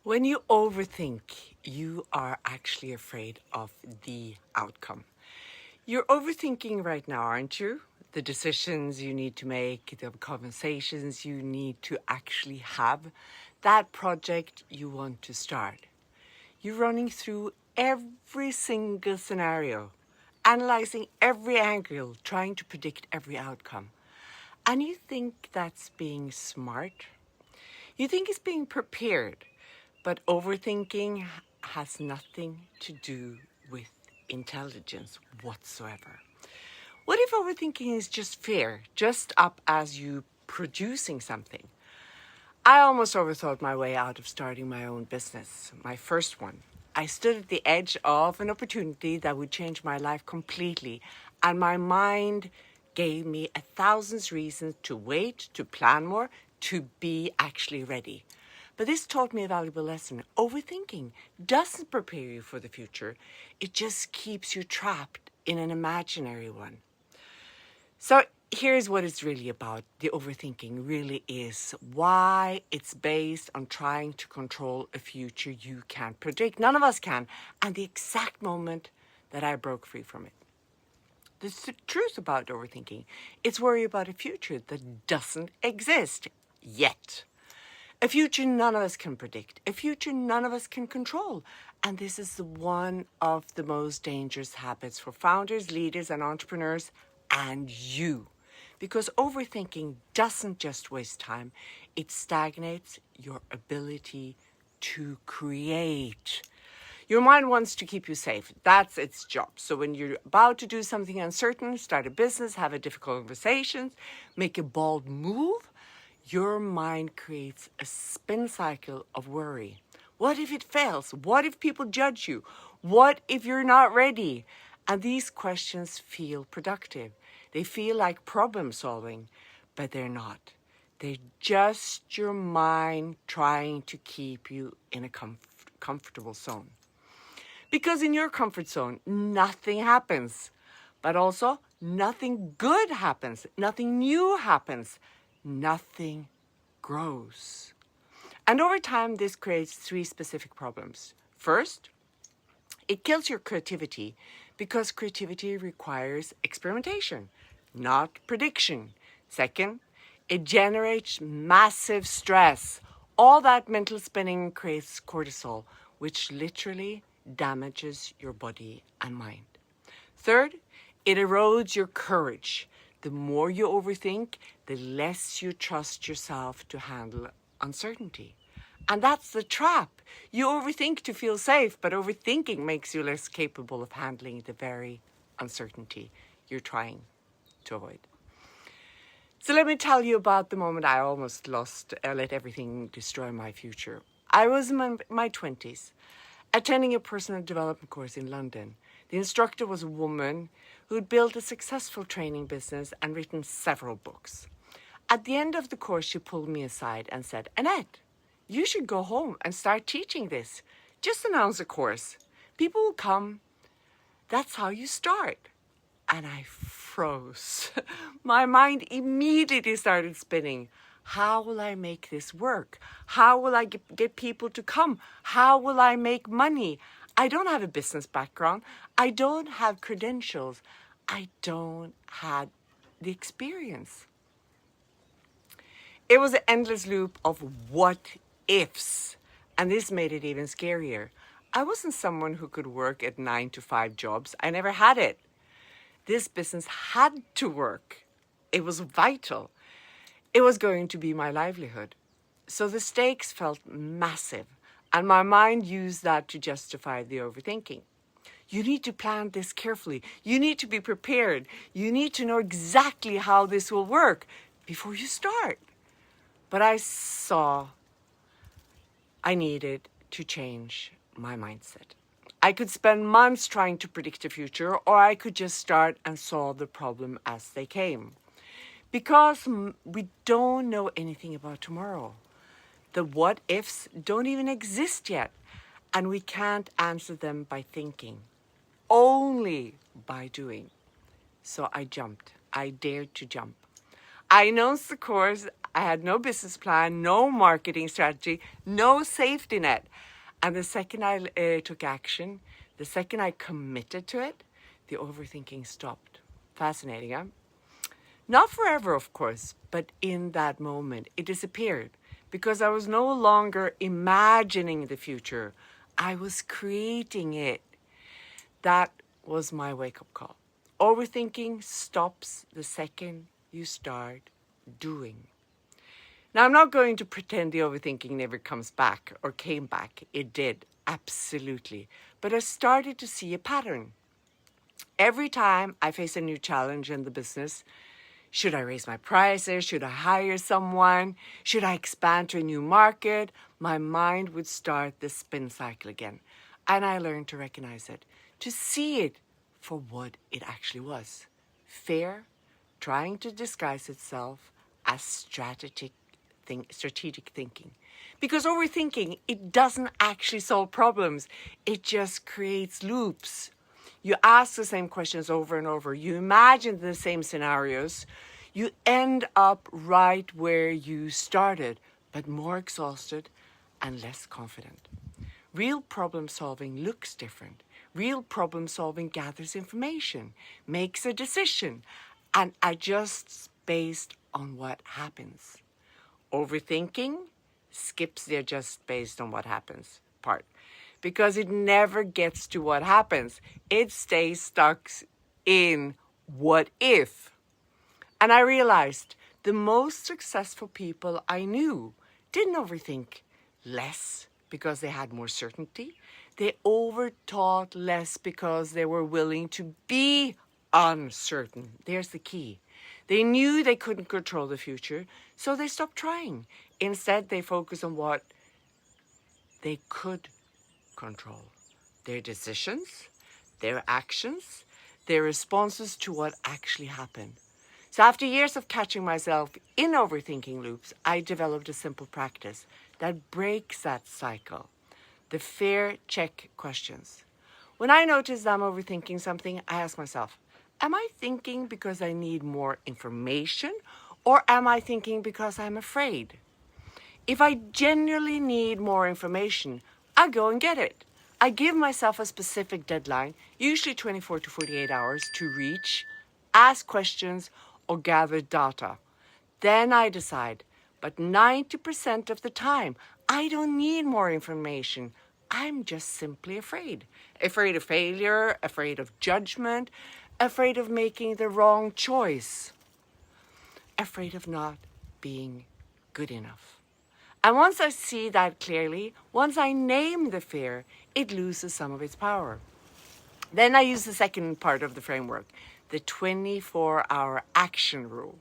When you overthink, you are actually afraid of the outcome. You're overthinking right now, aren't you? The decisions you need to make, the conversations you need to actually have, that project you want to start. You're running through every single scenario, analyzing every angle, trying to predict every outcome. And you think that's being smart? You think it's being prepared, but overthinking has nothing to do with intelligence whatsoever. What if overthinking is just fear, just up as you producing something? I almost overthought my way out of starting my own business, my first one. I stood at the edge of an opportunity that would change my life completely, and my mind gave me 1,000 reasons to wait, to plan more, to be actually ready. But this taught me a valuable lesson. Overthinking doesn't prepare you for the future. It just keeps you trapped in an imaginary one. So here's what it's really about. The overthinking really is why it's based on trying to control a future you can't predict. None of us can. And the exact moment that I broke free from it. The truth about overthinking, it's worry about a future that doesn't exist yet. A future none of us can predict, a future none of us can control. And this is one of the most dangerous habits for founders, leaders, and entrepreneurs, and you. Because overthinking doesn't just waste time, it stagnates your ability to create. Your mind wants to keep you safe. That's its job. So when you're about to do something uncertain, start a business, have a difficult conversation, make a bold move, your mind creates a spin cycle of worry. What if it fails? What if people judge you? What if you're not ready? And these questions feel productive. They feel like problem solving, but they're not. They're just your mind trying to keep you in a comfortable zone. Because in your comfort zone, nothing happens. But also, nothing good happens. Nothing new happens. Nothing grows. And over time, this creates 3 specific problems. First, it kills your creativity because creativity requires experimentation, not prediction. Second, it generates massive stress. All that mental spinning creates cortisol, which literally damages your body and mind. Third, it erodes your courage. The more you overthink, the less you trust yourself to handle uncertainty. And that's the trap. You overthink to feel safe, but overthinking makes you less capable of handling the very uncertainty you're trying to avoid. So let me tell you about the moment I almost let everything destroy my future. I was in my 20s, attending a personal development course in London. The instructor was a woman who'd built a successful training business and written several books. At the end of the course, she pulled me aside and said, "Annette, you should go home and start teaching this. Just announce a course. People will come. That's how you start." And I froze. My mind immediately started spinning. How will I make this work? How will I get people to come? How will I make money? I don't have a business background. I don't have credentials. I don't have the experience. It was an endless loop of what ifs, and this made it even scarier. I wasn't someone who could work at 9-to-5 jobs. I never had it. This business had to work. It was vital. It was going to be my livelihood. So the stakes felt massive, and my mind used that to justify the overthinking. You need to plan this carefully. You need to be prepared. You need to know exactly how this will work before you start. But I saw I needed to change my mindset. I could spend months trying to predict the future, or I could just start and solve the problem as they came. Because we don't know anything about tomorrow. The what ifs don't even exist yet, and we can't answer them by thinking, only by doing. So I jumped. I dared to jump. I announced the course I had no business plan, no marketing strategy, no safety net. And the second I took action, the second I committed to it, the overthinking stopped. Fascinating, huh? Not forever, of course, but in that moment, it disappeared because I was no longer imagining the future. I was creating it. That was my wake-up call. Overthinking stops the second you start doing. Now, I'm not going to pretend the overthinking never comes back or came back. It did, absolutely. But I started to see a pattern. Every time I face a new challenge in the business, should I raise my prices? Should I hire someone? Should I expand to a new market? My mind would start the spin cycle again. And I learned to recognize it, to see it for what it actually was. Fear trying to disguise itself as strategic thinking. Because overthinking, it doesn't actually solve problems. It just creates loops. You ask the same questions over and over. You imagine the same scenarios. You end up right where you started, but more exhausted and less confident. Real problem solving looks different. Real problem solving gathers information, makes a decision, and adjusts based on what happens. Overthinking skips the adjust based on what happens part because it never gets to what happens. It stays stuck in what if. And I realized the most successful people I knew didn't overthink less because they had more certainty. They overthought less because they were willing to be uncertain. There's the key. They knew they couldn't control the future, so they stopped trying. Instead, they focused on what they could control. Their decisions, their actions, their responses to what actually happened. So after years of catching myself in overthinking loops, I developed a simple practice that breaks that cycle. The fear check questions. When I notice I'm overthinking something, I ask myself, am I thinking because I need more information, or am I thinking because I'm afraid? If I genuinely need more information, I go and get it. I give myself a specific deadline, usually 24 to 48 hours, to reach, ask questions, or gather data. Then I decide. But 90% of the time, I don't need more information. I'm just simply afraid. Afraid of failure, afraid of judgment, afraid of making the wrong choice, afraid of not being good enough. And once I see that clearly, once I name the fear, it loses some of its power. Then I use the second part of the framework, the 24-hour action rule.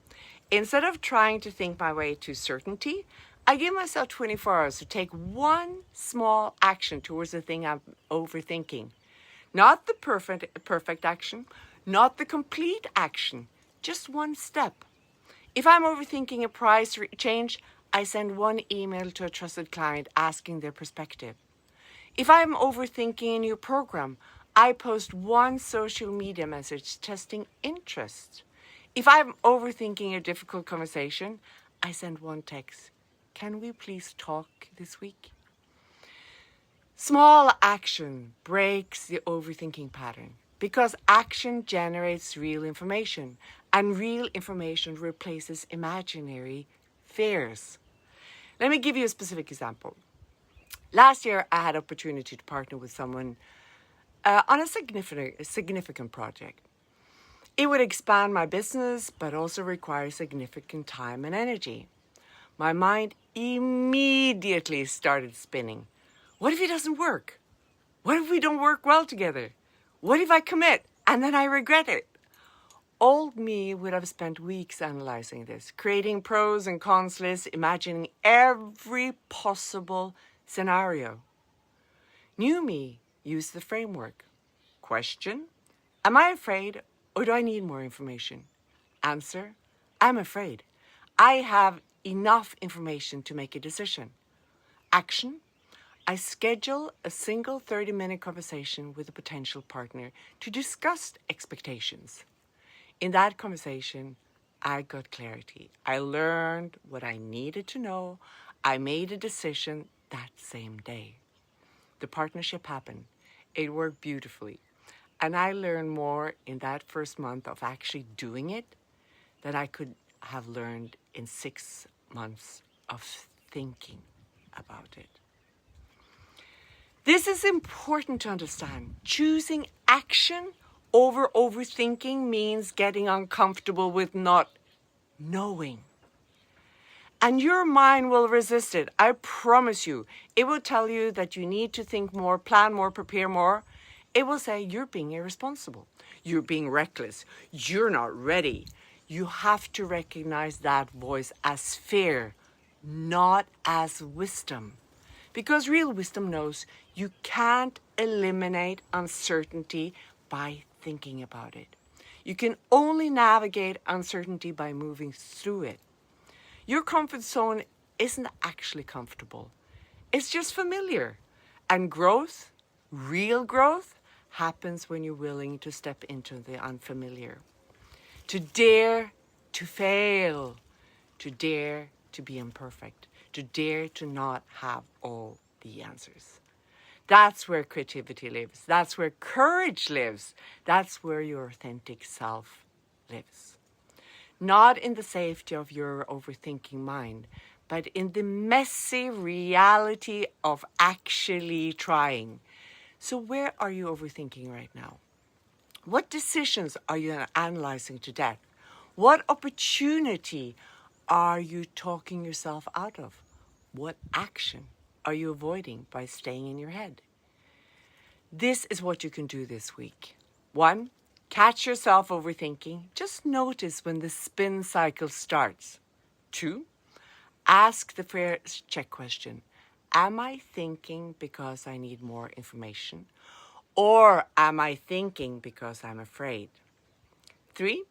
Instead of trying to think my way to certainty, I give myself 24 hours to take one small action towards the thing I'm overthinking. Not the perfect action, not the complete action, just one step. If I'm overthinking a price change, I send one email to a trusted client asking their perspective. If I'm overthinking a new program, I post one social media message testing interest. If I'm overthinking a difficult conversation, I send one text. Can we please talk this week? Small action breaks the overthinking pattern because action generates real information, and real information replaces imaginary fears. Let me give you a specific example. Last year, I had opportunity to partner with someone on a significant project. It would expand my business, but also require significant time and energy. My mind immediately started spinning. What if it doesn't work? What if we don't work well together? What if I commit and then I regret it? Old me would have spent weeks analyzing this, creating pros and cons lists, imagining every possible scenario. New me used the framework. Question: am I afraid, or do I need more information? Answer: I'm afraid. I have enough information to make a decision. Action: I schedule a single 30-minute conversation with a potential partner to discuss expectations. In that conversation, I got clarity. I learned what I needed to know. I made a decision that same day. The partnership happened. It worked beautifully. And I learned more in that first month of actually doing it than I could have learned in 6 months of thinking about it. This is important to understand. Choosing action over overthinking means getting uncomfortable with not knowing. And your mind will resist it. I promise you. It will tell you that you need to think more, plan more, prepare more. It will say you're being irresponsible. You're being reckless. You're not ready. You have to recognize that voice as fear, not as wisdom. Because real wisdom knows you can't eliminate uncertainty by thinking about it. You can only navigate uncertainty by moving through it. Your comfort zone isn't actually comfortable. It's just familiar. And growth, real growth, happens when you're willing to step into the unfamiliar. To dare to fail. To dare to be imperfect. To dare to not have all the answers. That's where creativity lives. That's where courage lives. That's where your authentic self lives. Not in the safety of your overthinking mind, but in the messy reality of actually trying. So where are you overthinking right now? What decisions are you analyzing to death? What opportunity are you talking yourself out of? What action are you avoiding by staying in your head? This is what you can do this week. 1, catch yourself overthinking. Just notice when the spin cycle starts. 2, ask the first check question. Am I thinking because I need more information? Or am I thinking because I'm afraid? 3,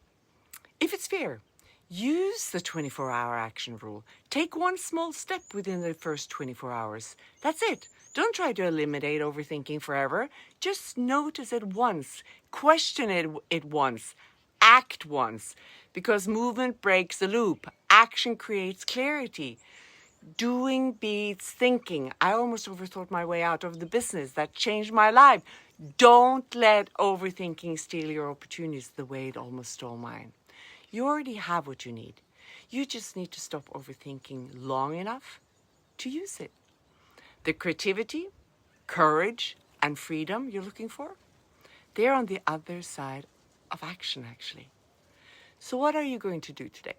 if it's fear, use the 24-hour action rule. Take one small step within the first 24 hours. That's it. Don't try to eliminate overthinking forever. Just notice it once. Question it once. Act once. Because movement breaks the loop. Action creates clarity. Doing beats thinking. I almost overthought my way out of the business. That changed my life. Don't let overthinking steal your opportunities the way it almost stole mine. You already have what you need. You just need to stop overthinking long enough to use it. The creativity, courage, and freedom you're looking for, they're on the other side of action, actually. So what are you going to do today?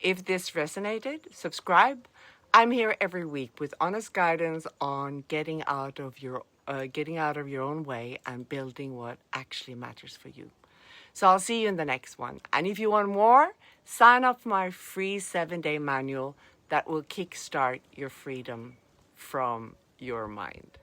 If this resonated, subscribe. I'm here every week with honest guidance on getting out of your own way and building what actually matters for you. So I'll see you in the next one. And if you want more, sign up for my free 7-day manual that will kickstart your freedom from your mind.